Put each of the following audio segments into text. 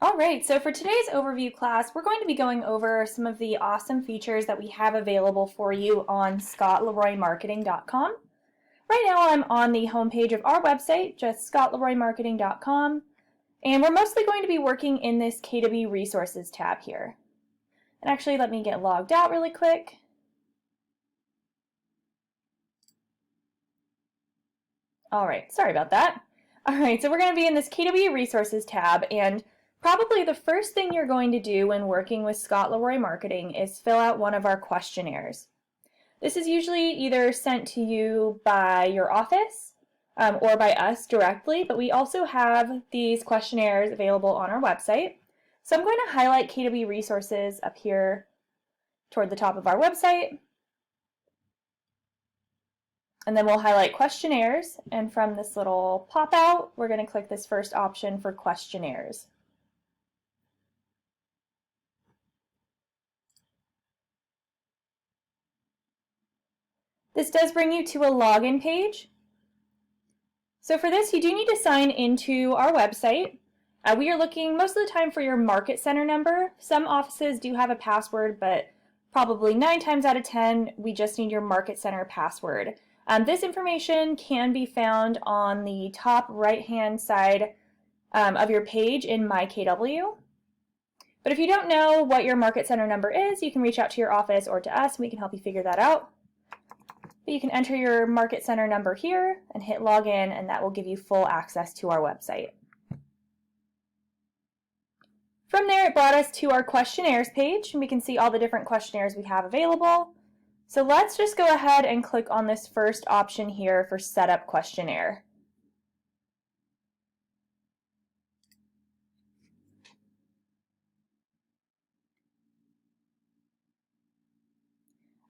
All right, so for today's overview class, we're going to be going over some of the awesome features that we have available for you on scottleroymarketing.com. Right now I'm on the homepage of our website, just scottleroymarketing.com, and we're mostly going to be working in this KW Resources tab here. And actually, let me get logged out really quick. All right, sorry about that. All right, so we're going to be in this KW Resources tab, and probably the first thing you're going to do when working with Scott Leroy Marketing is fill out one of our questionnaires. This is usually either sent to you by your office or by us directly, but we also have these questionnaires available on our website. So I'm going to highlight KW Resources up here toward the top of our website. And then we'll highlight questionnaires, and from this little pop-out, we're going to click this first option for questionnaires. This does bring you to a login page. So for this, you do need to sign into our website. We are looking most of the time for your market center number. Some offices do have a password, but probably 9 times out of 10, we just need your market center password. This information can be found on the top right-hand side of your page in My KW. But if you don't know what your market center number is, you can reach out to your office or to us, and we can help you figure that out. But you can enter your market center number here and hit login, and that will give you full access to our website. From there, it brought us to our questionnaires page, and we can see all the different questionnaires we have available. So let's just go ahead and click on this first option here for Setup Questionnaire.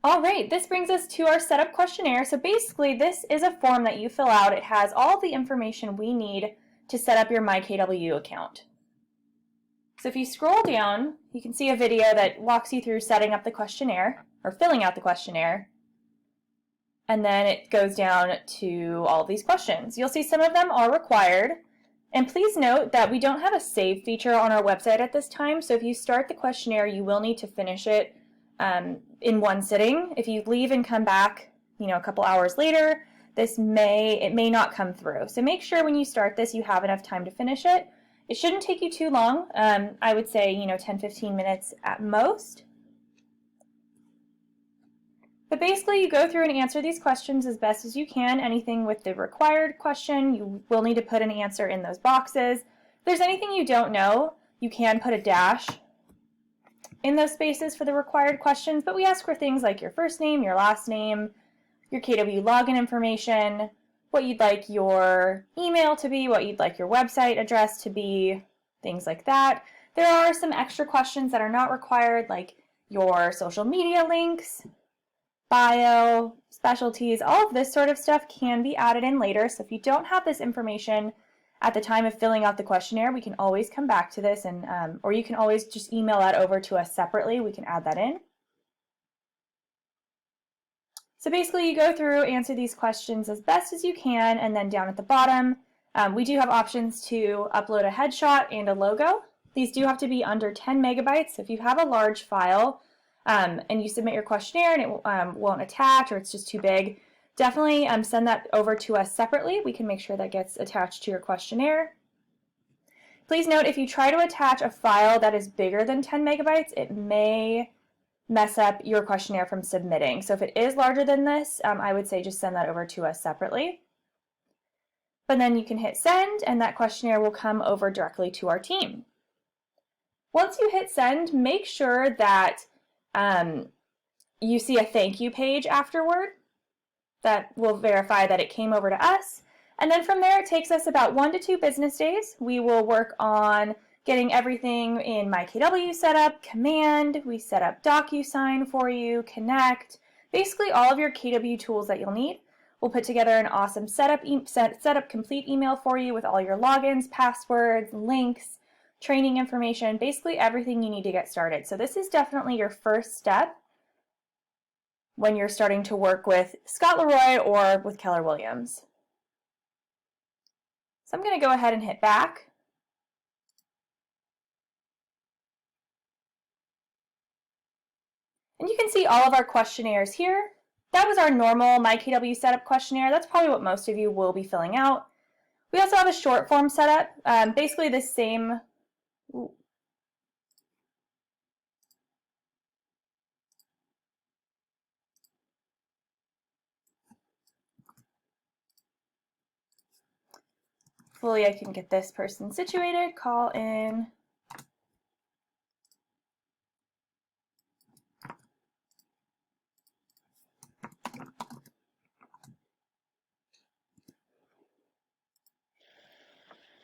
All right, this brings us to our Setup Questionnaire. So basically, this is a form that you fill out. It has all the information we need to set up your MyKW account. So if you scroll down, you can see a video that walks you through setting up the questionnaire, or filling out the questionnaire. And then it goes down to all of these questions. You'll see some of them are required. And please note that we don't have a save feature on our website at this time. So if you start the questionnaire, you will need to finish it in one sitting. If you leave and come back, a couple hours later, it may not come through. So make sure when you start this, you have enough time to finish it. It shouldn't take you too long. I would say, 10-15 minutes at most. But basically, you go through and answer these questions as best as you can. Anything with the required question, you will need to put an answer in those boxes. If there's anything you don't know, you can put a dash in those spaces for the required questions, but we ask for things like your first name, your last name, your KW login information, what you'd like your email to be, what you'd like your website address to be, things like that. There are some extra questions that are not required, like your social media links, bio, specialties, all of this sort of stuff can be added in later. So if you don't have this information at the time of filling out the questionnaire, we can always come back to this, and or you can always just email that over to us separately. We can add that in. So basically, you go through, answer these questions as best as you can, and then down at the bottom, we do have options to upload a headshot and a logo. These do have to be under 10 megabytes. So if you have a large file, and you submit your questionnaire and it won't attach, or it's just too big, definitely send that over to us separately. We can make sure that gets attached to your questionnaire. Please note, if you try to attach a file that is bigger than 10 megabytes, it may mess up your questionnaire from submitting. So if it is larger than this, I would say just send that over to us separately. But then you can hit send, and that questionnaire will come over directly to our team. Once you hit send, make sure that you see a thank you page afterward that will verify that it came over to us. And then from there, it takes us about 1 to 2 business days. We will work on getting everything in MyKW set up, Command, we set up DocuSign for you, Connect, basically all of your KW tools that you'll need. We'll put together an awesome setup complete email for you with all your logins, passwords, links, training information, basically everything you need to get started. So this is definitely your first step when you're starting to work with Scott Leroy or with Keller Williams. So I'm going to go ahead and hit back. And you can see all of our questionnaires here. That was our normal MyKW setup questionnaire. That's probably what most of you will be filling out. We also have a short form setup, basically the same. Hopefully I can get this person situated, call in.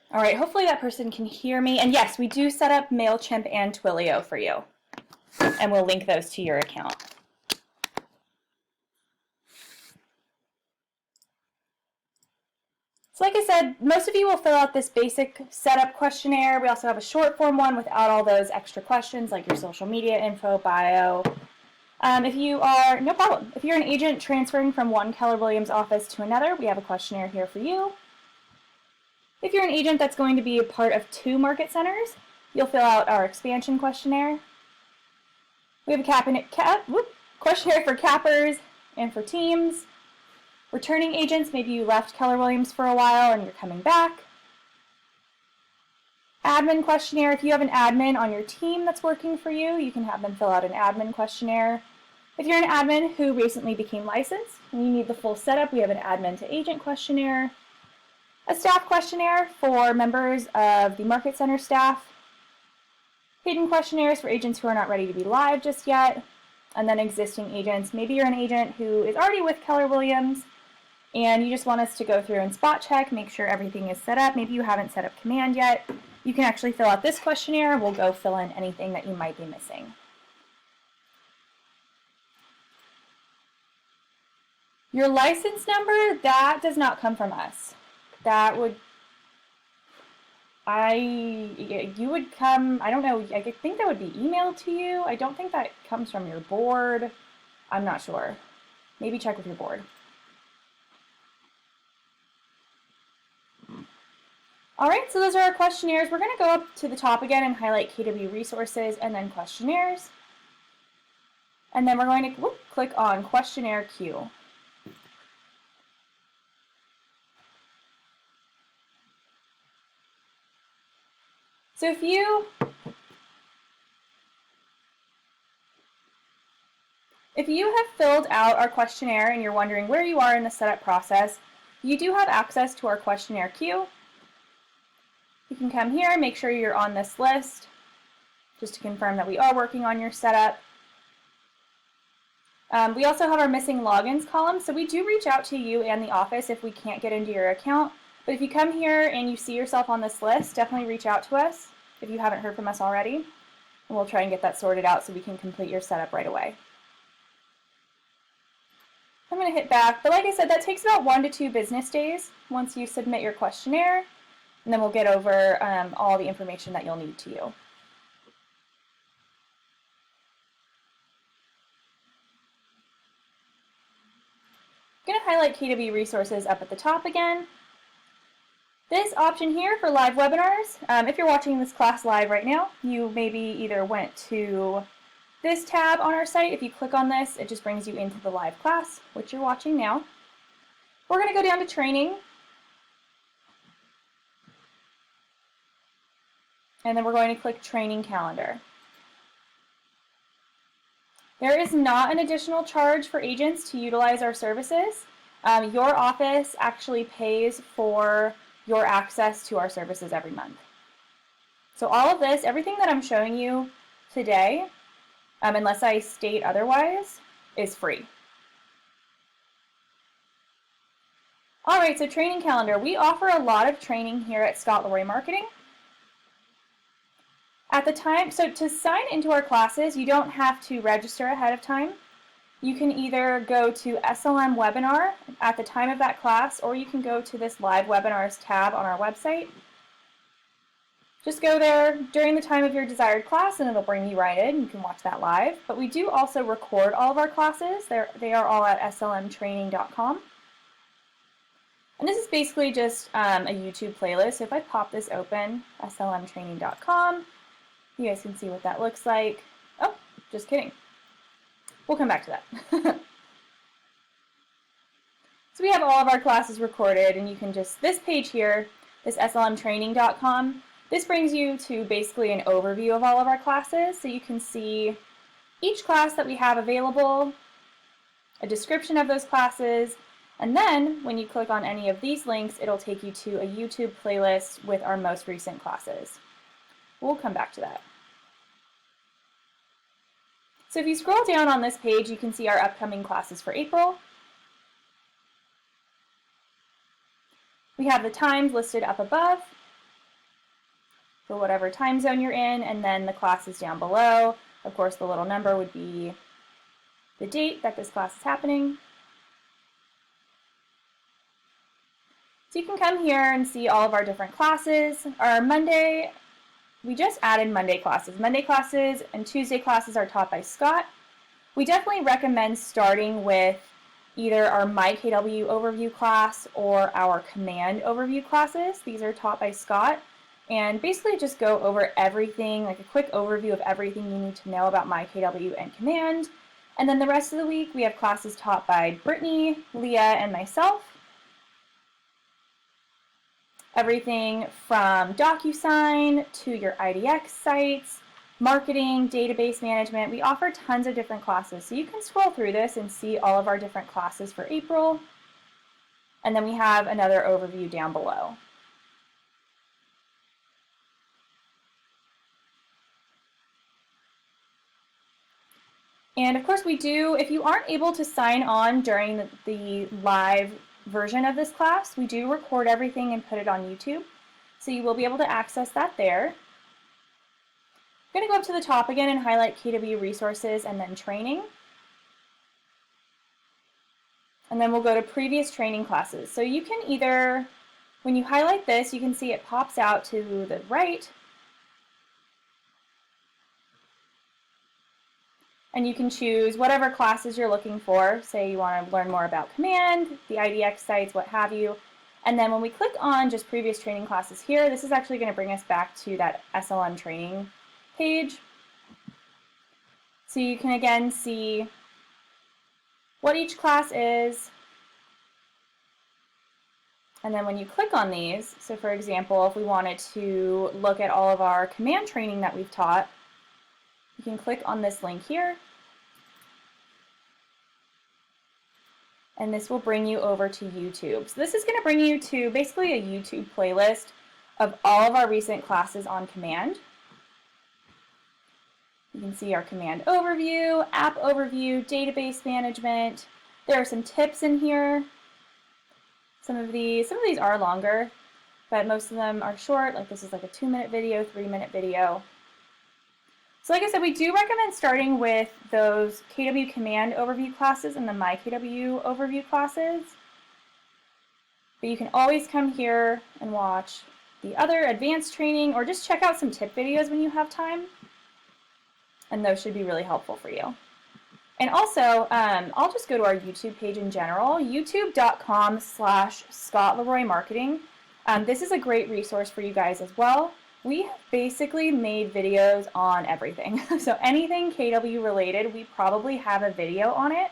All right, hopefully that person can hear me. And yes, we do set up MailChimp and Twilio for you. And we'll link those to your account. So like I said, most of you will fill out this basic setup questionnaire. We also have a short form one without all those extra questions like your social media info, bio. If you are, no problem. If you're an agent transferring from one Keller Williams office to another, we have a questionnaire here for you. If you're an agent that's going to be a part of 2 market centers, you'll fill out our expansion questionnaire. We have a questionnaire for cappers and for teams. Returning agents, maybe you left Keller Williams for a while and you're coming back. Admin questionnaire, if you have an admin on your team that's working for you, you can have them fill out an admin questionnaire. If you're an admin who recently became licensed and you need the full setup, we have an admin to agent questionnaire. A staff questionnaire for members of the market center staff. Hidden questionnaires for agents who are not ready to be live just yet. And then existing agents. Maybe you're an agent who is already with Keller Williams and you just want us to go through and spot check, make sure everything is set up. Maybe you haven't set up command yet. You can actually fill out this questionnaire. We'll go fill in anything that you might be missing. Your license number, that does not come from us. That would, you would come, I don't know, I think that would be emailed to you. I don't think that comes from your board. I'm not sure. Maybe check with your board. All right, so those are our questionnaires. We're going to go up to the top again and highlight KW resources and then questionnaires. And then we're going to click on Questionnaire Queue. So if you have filled out our questionnaire and you're wondering where you are in the setup process, you do have access to our questionnaire queue. You can come here, make sure you're on this list, just to confirm that we are working on your setup. We also have our missing logins column, so we do reach out to you and the office if we can't get into your account. But if you come here and you see yourself on this list, definitely reach out to us if you haven't heard from us already. And we'll try and get that sorted out so we can complete your setup right away. I'm going to hit back, but like I said, that takes about 1 to 2 business days once you submit your questionnaire, and then we'll get over all the information that you'll need to you. I'm going to highlight KW resources up at the top again. This option here for live webinars, if you're watching this class live right now, you maybe either went to this tab on our site. If you click on this, it just brings you into the live class, which you're watching now. We're going to go down to training. And then we're going to click training calendar. There is not an additional charge for agents to utilize our services. Your office actually pays for your access to our services every month. So all of this, everything that I'm showing you today, unless I state otherwise, is free. All right, so training calendar. We offer a lot of training here at Scott Leroy Marketing. At the time, so to sign into our classes, you don't have to register ahead of time. You can either go to SLM webinar at the time of that class, or you can go to this live webinars tab on our website. Just go there during the time of your desired class and it'll bring you right in. You can watch that live. But we do also record all of our classes. They are all at slmtraining.com. And this is basically just a YouTube playlist. So if I pop this open, slmtraining.com, you guys can see what that looks like. Oh, just kidding. we'll come back to that. So we have all of our classes recorded, and you can just, this page here, this slmtraining.com, this brings you to basically an overview of all of our classes, so you can see each class that we have available, a description of those classes, and then when you click on any of these links, it'll take you to a YouTube playlist with our most recent classes. We'll come back to that. So if you scroll down on this page, you can see our upcoming classes for April. We have the times listed up above for whatever time zone you're in, and then the classes down below. Of course, the little number would be the date that this class is happening. So you can come here and see all of our different classes. Our Monday, we just added Monday classes. Monday classes and Tuesday classes are taught by Scott. We definitely recommend starting with either our MyKW Overview class or our Command Overview classes. These are taught by Scott, and basically just go over everything, like a quick overview of everything you need to know about MyKW and Command. And then the rest of the week we have classes taught by Brittany, Leah, and myself. Everything from DocuSign to your IDX sites, marketing, database management. We offer tons of different classes. So you can scroll through this and see all of our different classes for April. And then we have another overview down below. And of course we do, if you aren't able to sign on during the live version of this class, we do record everything and put it on YouTube. So you will be able to access that there. I'm going to go up to the top again and highlight KW resources and then training. And then we'll go to previous training classes. So you can either, when you highlight this, you can see it pops out to the right. And you can choose whatever classes you're looking for. Say you want to learn more about Command, the IDX sites, what have you. And then when we click on just previous training classes here, this is actually going to bring us back to that SLM training page. So you can again see what each class is. And then when you click on these, so for example, if we wanted to look at all of our Command training that we've taught, you can click on this link here. And this will bring you over to YouTube. So this is going to bring you to basically a YouTube playlist of all of our recent classes on Command. You can see our Command overview, app overview, database management. There are some tips in here. Some of these are longer, but most of them are short. Like this is like a 2-minute video, 3-minute video. So like I said, we do recommend starting with those KW Command Overview classes and the MyKW Overview classes. But you can always come here and watch the other advanced training or just check out some tip videos when you have time. And those should be really helpful for you. And also, I'll just go to our YouTube page in general, youtube.com/ScottLeroyMarketing. This is a great resource for you guys as well. We have basically made videos on everything. So anything KW related, we probably have a video on it.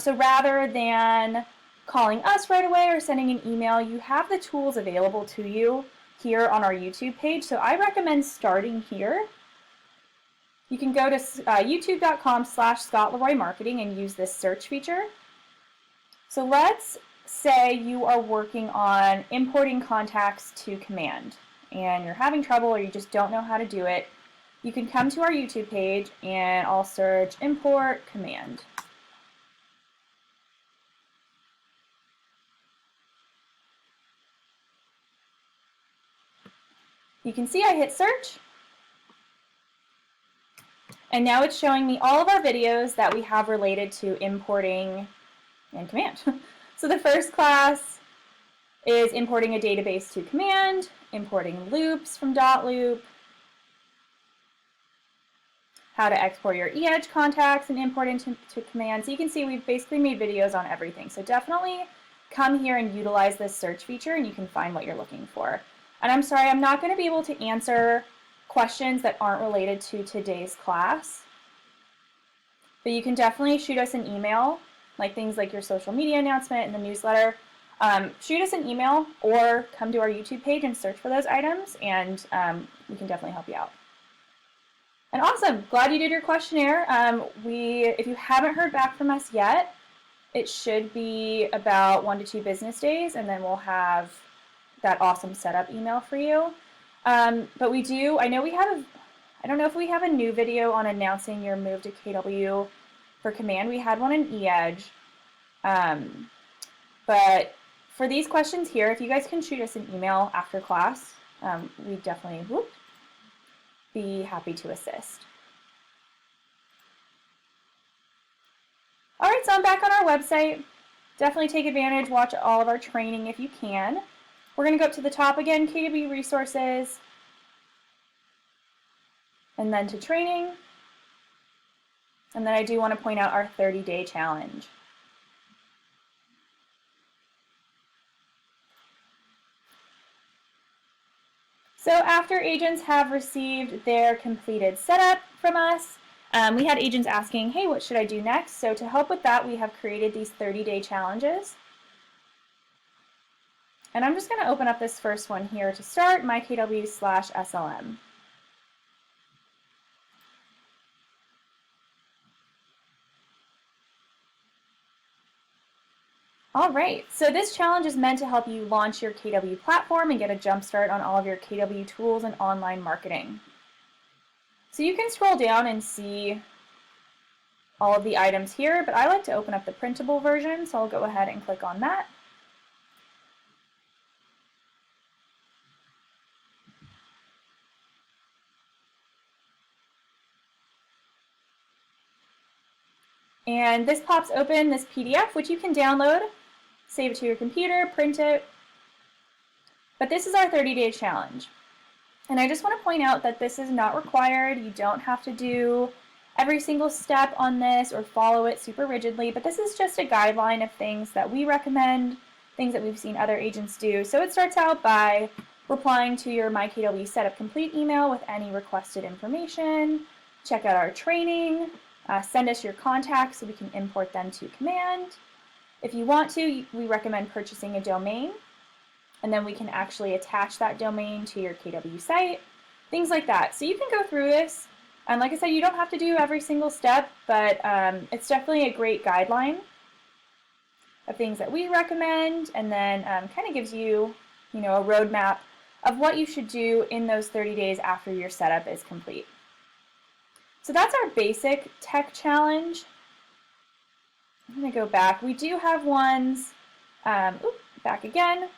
So rather than calling us right away or sending an email, you have the tools available to you here on our YouTube page. So I recommend starting here. You can go to youtube.com/ScottLeroyMarketing and use this search feature. So let's say you are working on importing contacts to Command, and you're having trouble or you just don't know how to do it. You can come to our YouTube page and I'll search import Command. You can see I hit search. And now it's showing me all of our videos that we have related to importing and Command. So the first class is importing a database to Command, importing loops from .loop, how to export your e-edge contacts and import into Command. So you can see we've basically made videos on everything. So definitely come here and utilize this search feature and you can find what you're looking for. And I'm sorry, I'm not going to be able to answer questions that aren't related to today's class. But you can definitely shoot us an email, like things like your social media announcement and the newsletter. Shoot us an email or come to our YouTube page and search for those items, and we can definitely help you out. And awesome, glad you did your questionnaire. If you haven't heard back from us yet, it should be about 1 to 2 business days, and then we'll have that awesome setup email for you. But we do, I don't know if we have a new video on announcing your move to KW for Command. We had one in eEdge. But for these questions here, if you guys can shoot us an email after class, we definitely be happy to assist. All right, so I'm back on our website. Definitely take advantage, watch all of our training if you can. We're going to go up to the top again, KW Resources, and then to Training. And then I do want to point out our 30-day challenge. So after agents have received their completed setup from us, we had agents asking, hey, what should I do next? So to help with that, we have created these 30-day challenges. And I'm just going to open up this first one here to start, mykw/SLM. All right, so this challenge is meant to help you launch your KW platform and get a jump start on all of your KW tools and online marketing. So you can scroll down and see all of the items here, but I like to open up the printable version, so I'll go ahead and click on that. And this pops open this PDF, which you can download, save it to your computer, print it. But this is our 30-day challenge. And I just want to point out that this is not required. You don't have to do every single step on this or follow it super rigidly, but this is just a guideline of things that we recommend, things that we've seen other agents do. So it starts out by replying to your MyKW Setup Complete email with any requested information, check out our training, send us your contacts so we can import them to Command. If you want to, we recommend purchasing a domain, and then we can actually attach that domain to your KW site, things like that. So you can go through this, and like I said, you don't have to do every single step, but it's definitely a great guideline of things that we recommend, and then kind of gives you, a roadmap of what you should do in those 30 days after your setup is complete. So that's our basic tech challenge. I'm going to go back. We do have ones, back again.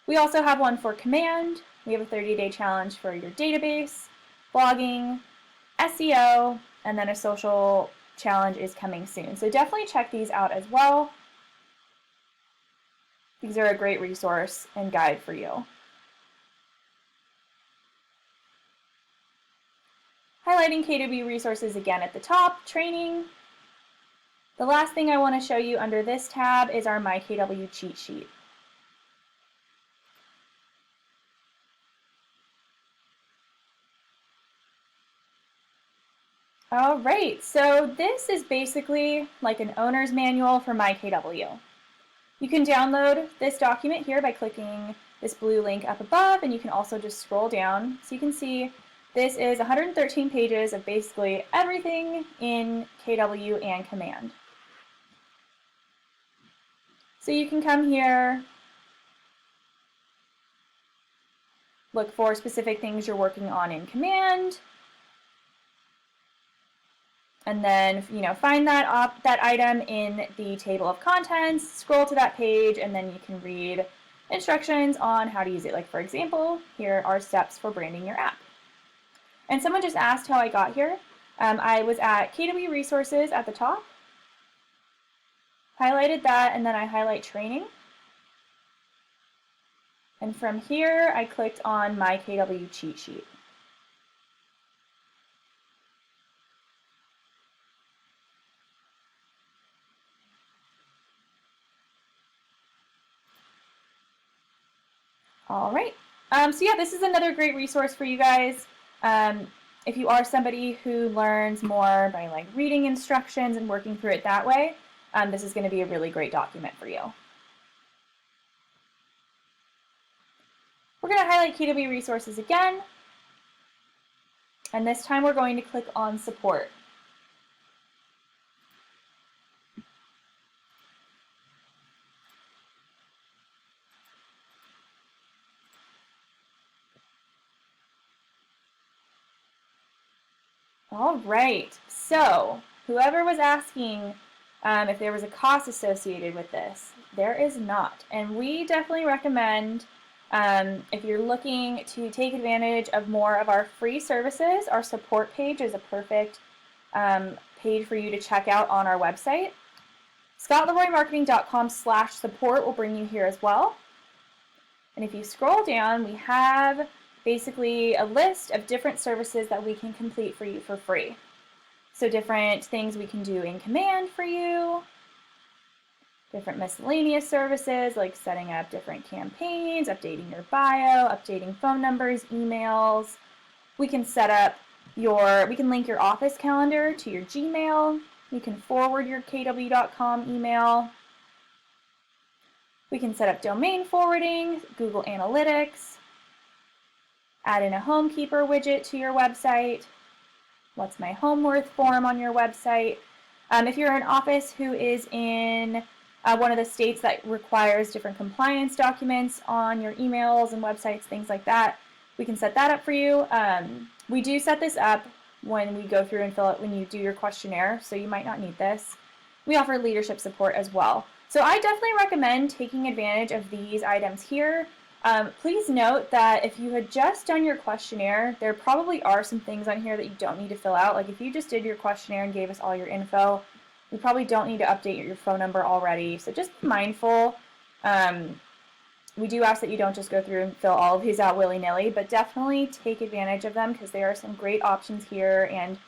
We also have one for Command. We have a 30-day challenge for your database, blogging, SEO, and then a social challenge is coming soon. So definitely check these out as well. These are a great resource and guide for you. Highlighting KW resources again at the top, training. The last thing I want to show you under this tab is our MyKW cheat sheet. All right, so this is basically like an owner's manual for MyKW. You can download this document here by clicking this blue link up above, and you can also just scroll down. So you can see this is 113 pages of basically everything in KW and Command. So you can come here, look for specific things you're working on in Command, and then find that item in the table of contents, scroll to that page, and then you can read instructions on how to use it. Like for example, here are steps for branding your app. And someone just asked how I got here. I was at KW Resources at the top, highlighted that, and then I highlight training. And from here, I clicked on my KW cheat sheet. All right. So yeah, this is another great resource for you guys. if you are somebody who learns more by like reading instructions and working through it that way, this is going to be a really great document for you. We're going to highlight KW resources again, and this time we're going to click on support. All right, so whoever was asking if there was a cost associated with this, there is not. And we definitely recommend, if you're looking to take advantage of more of our free services, our support page is a perfect page for you to check out on our website. scottleroymarketing.com/support will bring you here as well. And if you scroll down, we have basically a list of different services that we can complete for you for free. So different things we can do in command for you, different miscellaneous services like setting up different campaigns, updating your bio, updating phone numbers, emails. We can set up we can link your office calendar to your Gmail. You can forward your kw.com email. We can set up domain forwarding, Google Analytics, add in a homekeeper widget to your website, what's my home worth form on your website. If you're an office who is in one of the states that requires different compliance documents on your emails and websites, things like that, we can set that up for you. We do set this up when we go through and fill out when you do your questionnaire, so you might not need this. We offer leadership support as well. So I definitely recommend taking advantage of these items here. Please note that if you had just done your questionnaire, there probably are some things on here that you don't need to fill out. Like if you just did your questionnaire and gave us all your info, you probably don't need to update your phone number already. So just be mindful. We do ask that you don't just go through and fill all of these out willy-nilly, but definitely take advantage of them because there are some great options here. And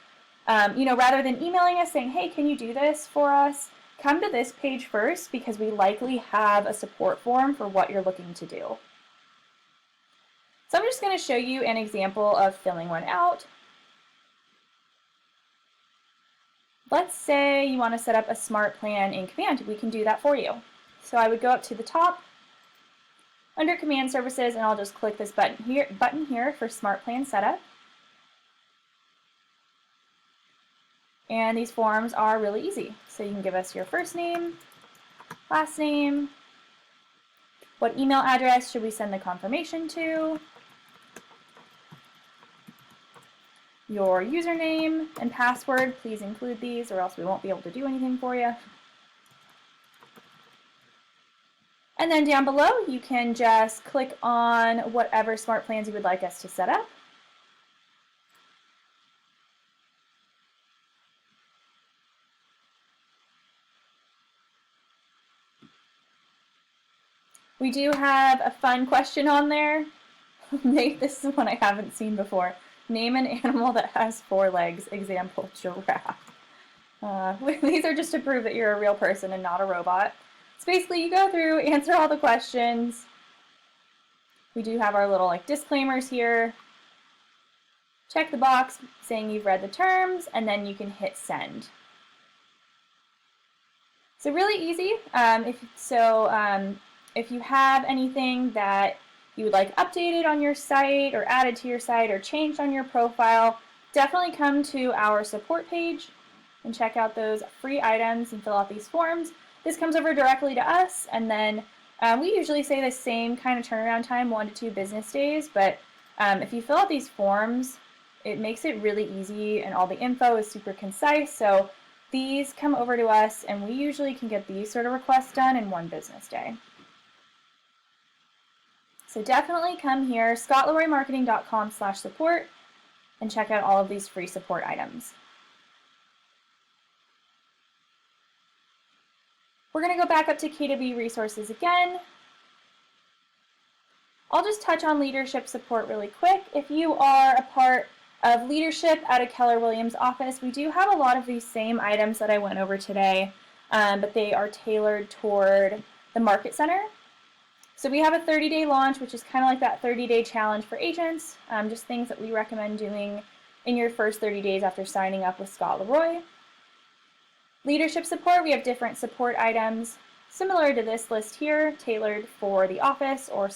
rather than emailing us saying, hey, can you do this for us? Come to this page first because we likely have a support form for what you're looking to do. So I'm just going to show you an example of filling one out. Let's say you want to set up a smart plan in Command. We can do that for you. So I would go up to the top under Command Services, and I'll just click this button here for Smart Plan Setup. And these forms are really easy. So you can give us your first name, last name, what email address should we send the confirmation to, your username and password. Please include these or else we won't be able to do anything for you. And then down below, you can just click on whatever smart plans you would like us to set up. We do have a fun question on there. This is one I haven't seen before. Name an animal that has 4 legs. Example, giraffe. These are just to prove that you're a real person and not a robot. So basically you go through, answer all the questions. We do have our little disclaimers here. Check the box saying you've read the terms, and then you can hit send. So really easy. If you have anything that you would like updated on your site or added to your site or changed on your profile, definitely come to our support page and check out those free items and fill out these forms. This comes over directly to us, and then we usually say the same kind of turnaround time, 1 to 2 business days, but if you fill out these forms, it makes it really easy and all the info is super concise. So these come over to us and we usually can get these sort of requests done in 1 business day. So definitely come here, scottleroymarketing.com/support, and check out all of these free support items. We're going to go back up to KW resources again. I'll just touch on leadership support really quick. If you are a part of leadership at a Keller Williams office, we do have a lot of these same items that I went over today, but they are tailored toward the market center. So we have a 30-day launch, which is kind of like that 30-day challenge for agents, just things that we recommend doing in your first 30 days after signing up with Scott Leroy. Leadership support, we have different support items similar to this list here, tailored for the office or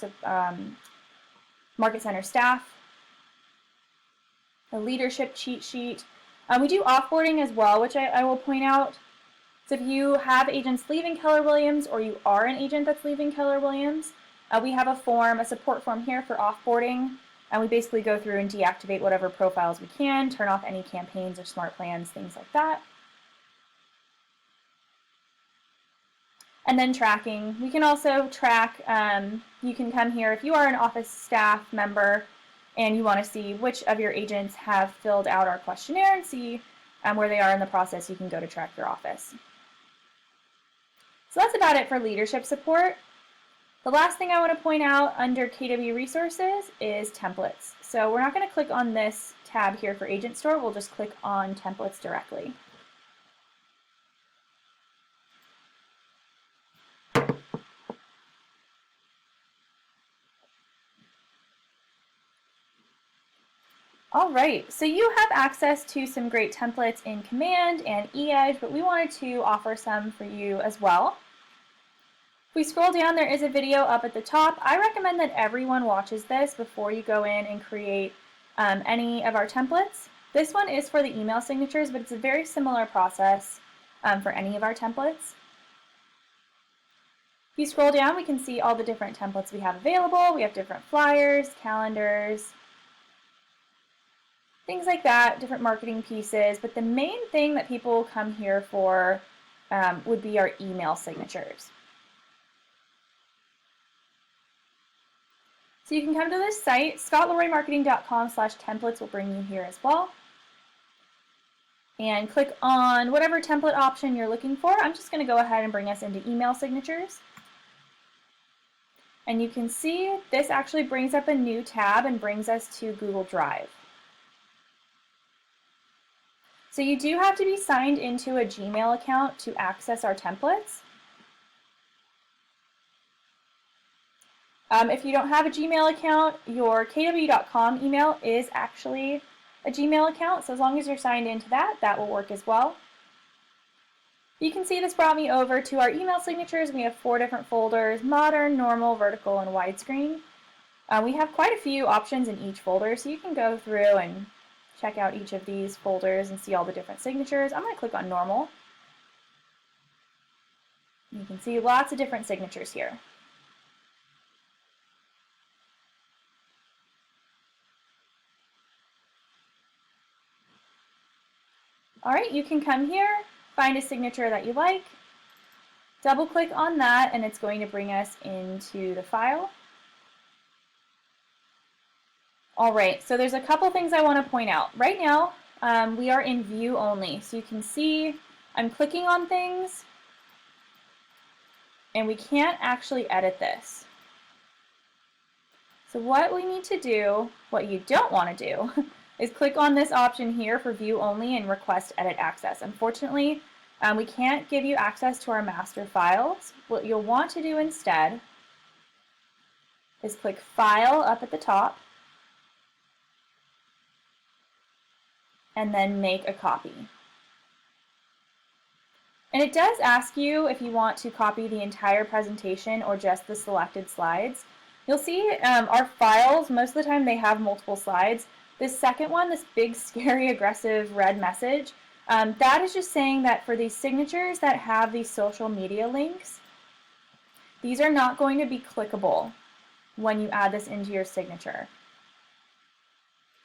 Market Center staff. A leadership cheat sheet. We do offboarding as well, which I will point out. So if you have agents leaving Keller Williams or you are an agent that's leaving Keller Williams, we have a support form here for offboarding, and we basically go through and deactivate whatever profiles we can, turn off any campaigns or smart plans, things like that. And then tracking. We can also track, you can come here if you are an office staff member and you want to see which of your agents have filled out our questionnaire and see where they are in the process. You can go to track your office. So that's about it for leadership support. The last thing I want to point out under KW Resources is templates. So we're not going to click on this tab here for Agent Store. We'll just click on templates directly. All right, so you have access to some great templates in Command and eEdge, but we wanted to offer some for you as well. If we scroll down, there is a video up at the top. I recommend that everyone watches this before you go in and create any of our templates. This one is for the email signatures, but it's a very similar process for any of our templates. If you scroll down, we can see all the different templates we have available. We have different flyers, calendars, things like that, different marketing pieces, but the main thing that people come here for would be our email signatures. So you can come to this site, scottleroymarketing.com/templates will bring you here as well. And click on whatever template option you're looking for. I'm just going to go ahead and bring us into email signatures. And you can see this actually brings up a new tab and brings us to Google Drive. So you do have to be signed into a Gmail account to access our templates. If you don't have a Gmail account, your kw.com email is actually a Gmail account, so as long as you're signed into that, that will work as well. You can see this brought me over to our email signatures. We have 4 different folders: modern, normal, vertical, and widescreen. We have quite a few options in each folder, so you can go through and check out each of these folders and see all the different signatures. I'm going to click on normal. You can see lots of different signatures here. All right, you can come here, find a signature that you like, double click on that, and it's going to bring us into the file. All right, so there's a couple things I want to point out. Right now, we are in view only. So you can see I'm clicking on things, and we can't actually edit this. So what we need to do, what you don't want to do, is click on this option here for view only and request edit access. Unfortunately, we can't give you access to our master files. What you'll want to do instead is click File up at the top, and then make a copy. And it does ask you if you want to copy the entire presentation or just the selected slides. You'll see our files, most of the time they have multiple slides. This second one, this big, scary, aggressive red message, that is just saying that for these signatures that have these social media links, these are not going to be clickable when you add this into your signature.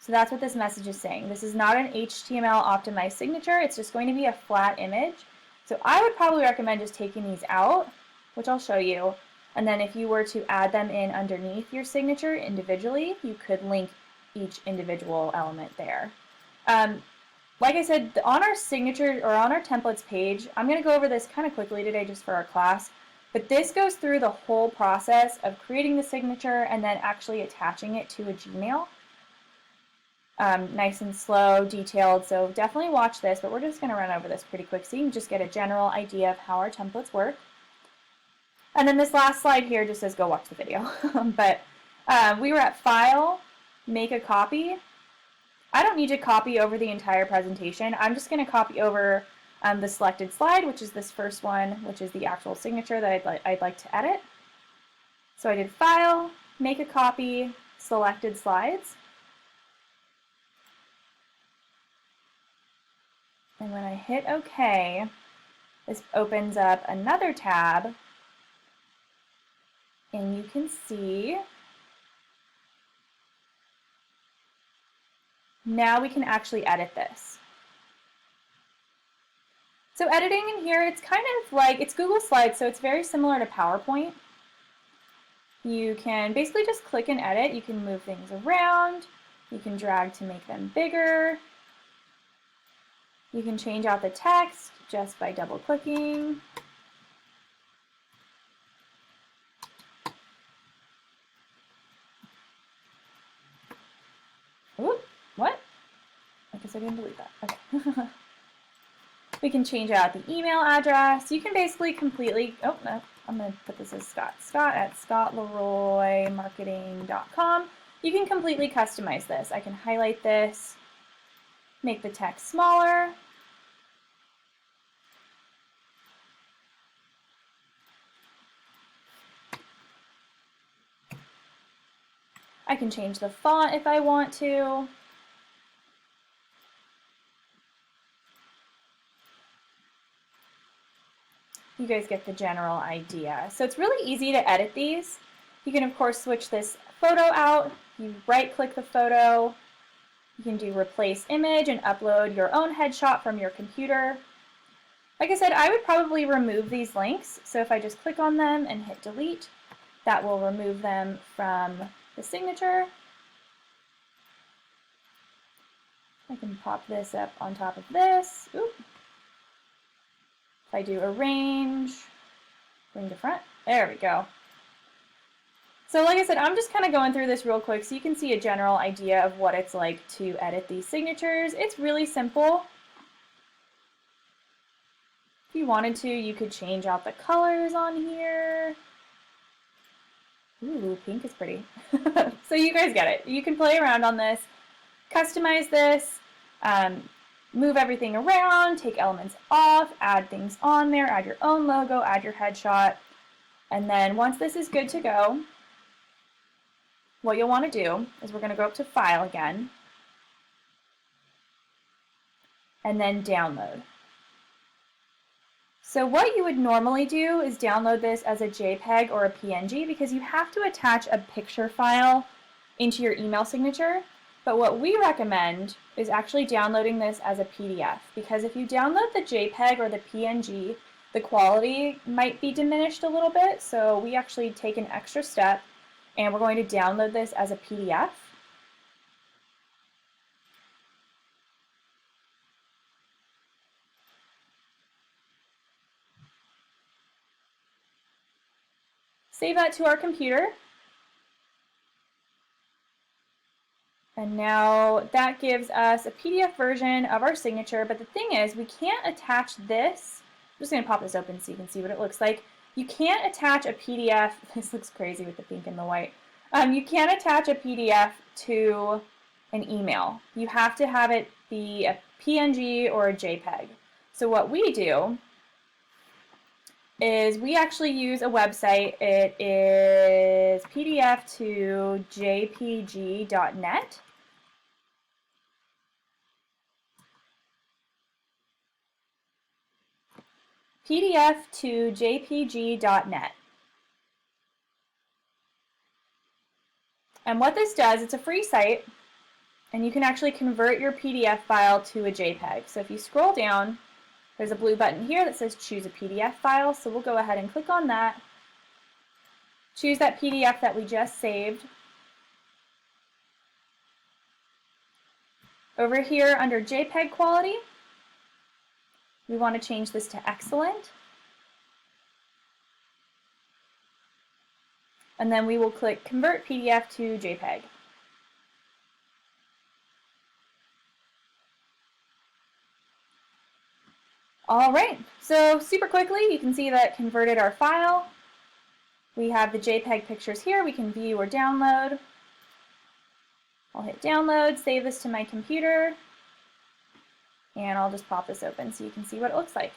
So that's what this message is saying. This is not an HTML optimized signature. It's just going to be a flat image. So I would probably recommend just taking these out, which I'll show you. And then if you were to add them in underneath your signature individually, you could link each individual element there. Like I said, on our signature or on our templates page, I'm going to go over this kind of quickly today just for our class, but this goes through the whole process of creating the signature and then actually attaching it to a Gmail. Nice and slow, detailed, so definitely watch this, but we're just going to run over this pretty quick so you can just get a general idea of how our templates work. And then this last slide here just says go watch the video. But we were at File, Make a Copy, I don't need to copy over the entire presentation. I'm just going to copy over the selected slide, which is this first one, which is the actual signature that I'd like to edit. So I did File, Make a Copy, Selected Slides. And when I hit OK, this opens up another tab, and you can see now we can actually edit this. So editing in here, it's kind of like, it's Google Slides, so it's very similar to PowerPoint. You can basically just click and edit. You can move things around. You can drag to make them bigger. You can change out the text just by double clicking. Ooh, what? I guess I didn't delete that. Okay. We can change out the email address. You can basically completely, oh no, I'm going to put this as Scott. Scott at scottleroymarketing.com. You can completely customize this. I can highlight this, make the text smaller. I can change the font if I want to. You guys get the general idea. So it's really easy to edit these. You can of course switch this photo out. You right click the photo. You can do replace image and upload your own headshot from your computer. Like I said, I would probably remove these links. So if I just click on them and hit delete, that will remove them from the signature. I can pop this up on top of this. Oop. If I do arrange, bring to front, there we go. So like I said, I'm just kind of going through this real quick so you can see a general idea of what it's like to edit these signatures. It's really simple. If you wanted to, you could change out the colors on here. Ooh, pink is pretty. So you guys get it. You can play around on this, customize this, move everything around, take elements off, add things on there, add your own logo, add your headshot. And then once this is good to go, what you'll want to do is we're going to go up to File again, and then Download. So what you would normally do is download this as a JPEG or a PNG because you have to attach a picture file into your email signature. But what we recommend is actually downloading this as a PDF, because if you download the JPEG or the PNG, the quality might be diminished a little bit. So we actually take an extra step and we're going to download this as a PDF. Save that to our computer. And now that gives us a PDF version of our signature, but the thing is we can't attach this. I'm just going to pop this open so you can see what it looks like. You can't attach a PDF, this looks crazy with the pink and the white. You can't attach a PDF to an email. You have to have it be a PNG or a JPEG. So what we do is we actually use a website. It is PDF to jpg.net. PDF to jpg.net. And what this does, it's a free site, and you can actually convert your PDF file to a JPEG. So if you scroll down, there's a blue button here that says choose a PDF file. So we'll go ahead and click on that. Choose that PDF that we just saved. Over here under JPEG quality, we want to change this to excellent. And then we will click Convert PDF to JPEG. All right, so super quickly, you can see that converted our file. We have the JPEG pictures here we can view or download. I'll hit download, save this to my computer, and I'll just pop this open so you can see what it looks like.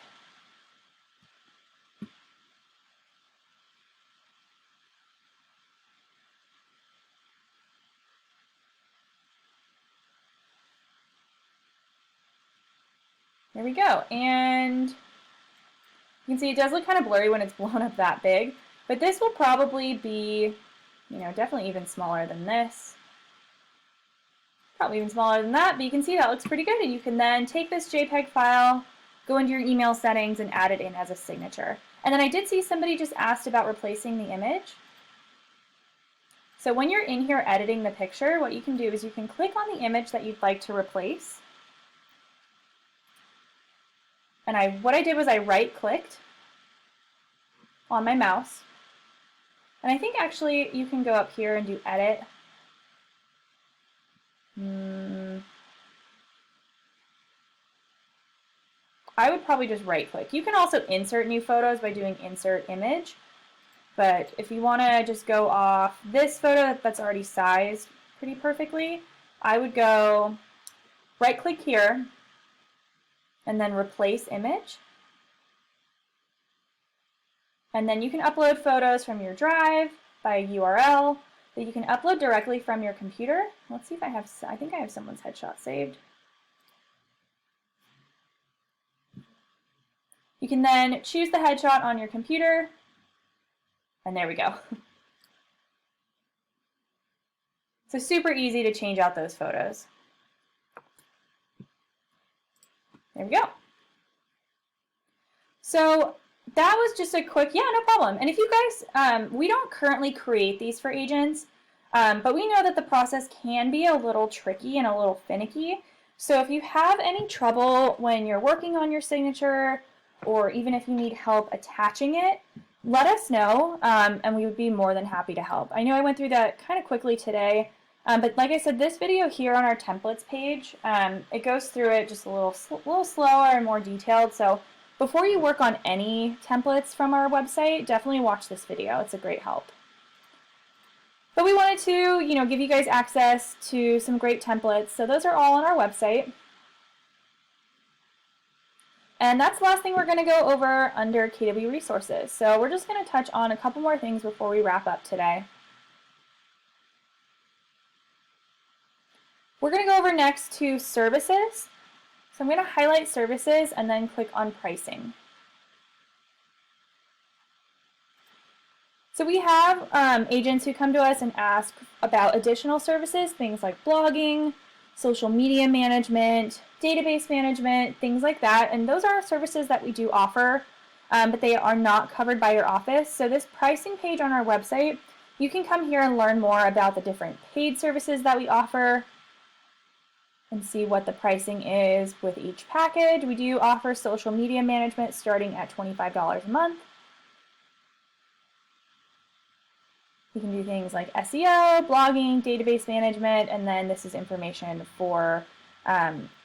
There we go, and you can see it does look kind of blurry when it's blown up that big, but this will probably be, definitely even smaller than this. Probably even smaller than that, but you can see that looks pretty good, and you can then take this JPEG file, go into your email settings, and add it in as a signature. And then I did see somebody just asked about replacing the image. So when you're in here editing the picture, what you can do is you can click on the image that you'd like to replace. And what I did was I right-clicked on my mouse. And I think actually you can go up here and do edit. I would probably just right-click. You can also insert new photos by doing insert image. But if you want to just go off this photo that's already sized pretty perfectly, I would go right-click here and then replace image. And then you can upload photos from your drive by a URL that you can upload directly from your computer. Let's see if I think I have someone's headshot saved. You can then choose the headshot on your computer, and there we go. So super easy to change out those photos. There we go. So that was just a quick, yeah, no problem. And if you guys, we don't currently create these for agents, but we know that the process can be a little tricky and a little finicky. So if you have any trouble when you're working on your signature, or even if you need help attaching it, let us know, and we would be more than happy to help. I know I went through that kind of quickly today, but like I said, this video here on our templates page, it goes through it just a little slower and more detailed. So before you work on any templates from our website, definitely watch this video. It's a great help. But we wanted to, give you guys access to some great templates. So those are all on our website. And that's the last thing we're going to go over under KW Resources. So we're just going to touch on a couple more things before we wrap up today. We're going to go over next to services. So I'm going to highlight services and then click on pricing. So we have agents who come to us and ask about additional services, things like blogging, social media management, database management, things like that. And those are services that we do offer, but they are not covered by your office. So this pricing page on our website, you can come here and learn more about the different paid services that we offer and see what the pricing is with each package. We do offer social media management starting at $25 a month. You can do things like SEO, blogging, database management, and then this is information for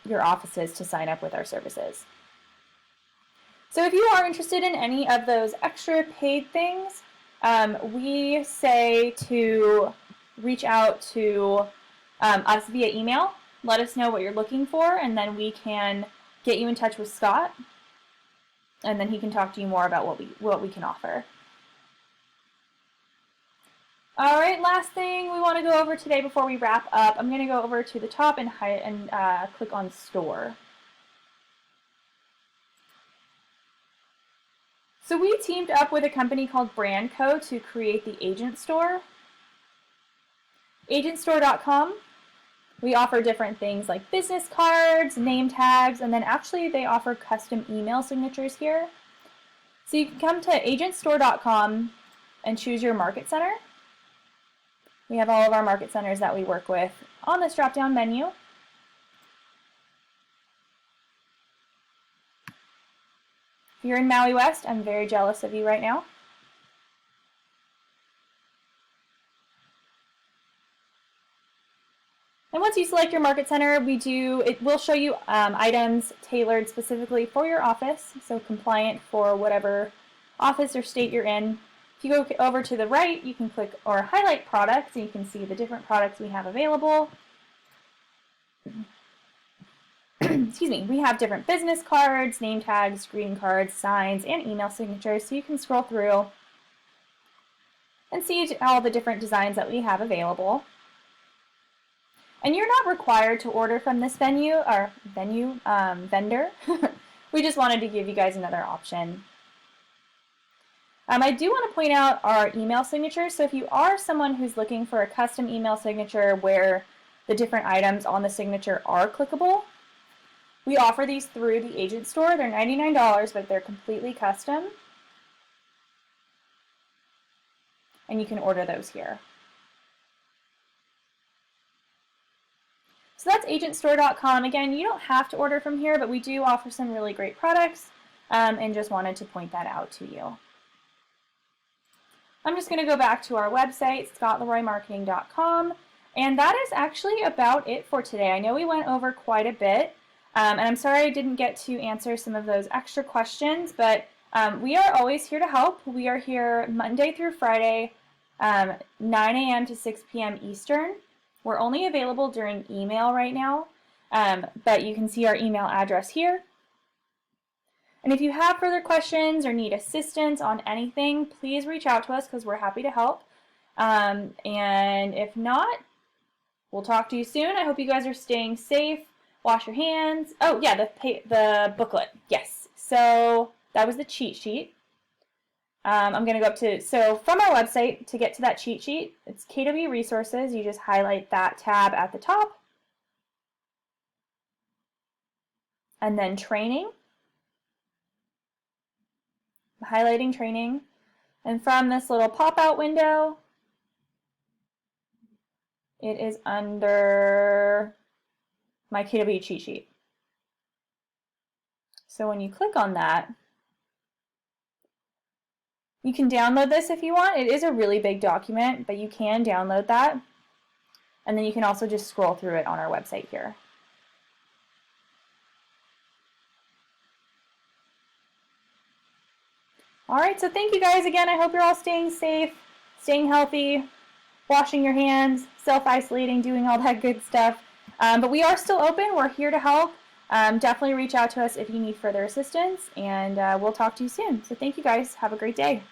your offices to sign up with our services. So if you are interested in any of those extra paid things, we say to reach out to us via email. Let us know what you're looking for, and then we can get you in touch with Scott, and then he can talk to you more about what we can offer. All right, last thing we want to go over today before we wrap up, I'm going to go over to the top and click on Store. So we teamed up with a company called Brandco to create the Agent Store. Agentstore.com. We offer different things like business cards, name tags, and then actually they offer custom email signatures here. So you can come to agentstore.com and choose your market center. We have all of our market centers that we work with on this drop-down menu. If you're in Maui West, I'm very jealous of you right now. And once you select your market center, it will show you items tailored specifically for your office, so compliant for whatever office or state you're in. If you go over to the right, you can click or highlight products, and you can see the different products we have available. excuse me, we have different business cards, name tags, greeting cards, signs, and email signatures, so you can scroll through and see all the different designs that we have available. And you're not required to order from this vendor. We just wanted to give you guys another option. I do want to point out our email signatures. So if you are someone who's looking for a custom email signature where the different items on the signature are clickable, we offer these through the agent store. They're $99, but they're completely custom. And you can order those here. So that's agentstore.com. Again, you don't have to order from here, but we do offer some really great products, and just wanted to point that out to you. I'm just going to go back to our website, scottleroymarketing.com, and that is actually about it for today. I know we went over quite a bit, and I'm sorry I didn't get to answer some of those extra questions, but we are always here to help. We are here Monday through Friday, 9 a.m. to 6 p.m. Eastern. We're only available during email right now, but you can see our email address here. And if you have further questions or need assistance on anything, please reach out to us because we're happy to help. And if not, we'll talk to you soon. I hope you guys are staying safe. Wash your hands. Oh yeah, the booklet. Yes. So that was the cheat sheet. I'm going to go up to, so from our website, to get to that cheat sheet, it's KW Resources. You just highlight that tab at the top. And then Training. Highlighting Training. And from this little pop-out window, it is under my KW cheat sheet. So when you click on that, you can download this if you want. It is a really big document, but you can download that. And then you can also just scroll through it on our website here. All right, so thank you guys again. I hope you're all staying safe, staying healthy, washing your hands, self-isolating, doing all that good stuff. But we are still open. We're here to help. Definitely reach out to us if you need further assistance, and we'll talk to you soon. So thank you guys. Have a great day.